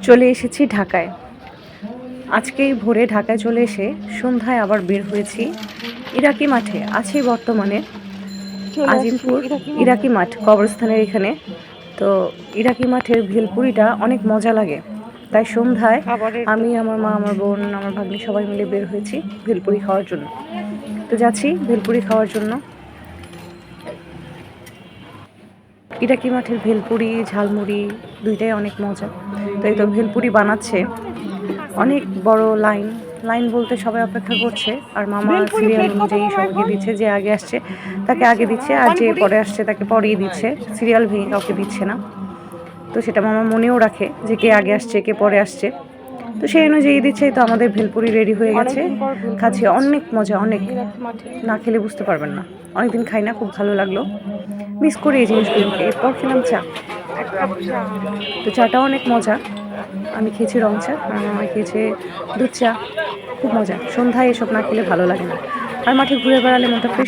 চলে এসেছি ঢাকায়। আজকেই ভোরে ঢাকায় চলে এসে সন্ধ্যায় আবার বের হয়েছি ইরাকি মাঠে। আছি বর্তমানে আজিমপুর ইরাকি মাঠ কবরস্থানের এখানে। তো ইরাকি মাঠের ভেলপুরিটা অনেক মজা লাগে, তাই সন্ধ্যায় আমি, আমার মা, আমার বোন, আমার ভাগ্নি সবাই মিলে বের হয়েছি ভেলপুরি খাওয়ার জন্য। তো যাচ্ছি ভেলপুরি খাওয়ার জন্য। ইরাকি মাঠের ভেলপুরি ঝালমুড়ি দুইটাই অনেক মজা। তো এই তো ভেলপুরি বানাচ্ছে, অনেক বড় লাইন। লাইন বলতে সবাই অপেক্ষা করছে, আর মামা সিরিয়াল অনুযায়ী সবাইকে দিচ্ছে। যে আগে আসছে তাকে আগে দিচ্ছে, আর যে পরে আসছে তাকে পরেই দিচ্ছে, সিরিয়াল ভেঙে কাউকে দিচ্ছে না। তো সেটা মামা মনেও রাখে যে কে আগে আসছে কে পরে আসছে, তো সেই অনুযায়ী দিচ্ছে। তো আমাদের ভেলপুরি রেডি হয়ে গেছে, খাচ্ছি। অনেক মজা, অনেক, না খেলে বুঝতে পারবেন না। অনেকদিন খাই না, খুব ভালো লাগলো, মিস করি এই জিনিসগুলোকে। এরপর খেলাম চা, তো চাটাও অনেক মজা। আমি খেয়েছি রং চা, আর মামা খেয়েছে দুধ চা। খুব মজা, সন্ধ্যায় এসব না খেলে ভালো লাগে না। আর মাঠে ঘুরে বেড়ালে মনটা ফ্রেশ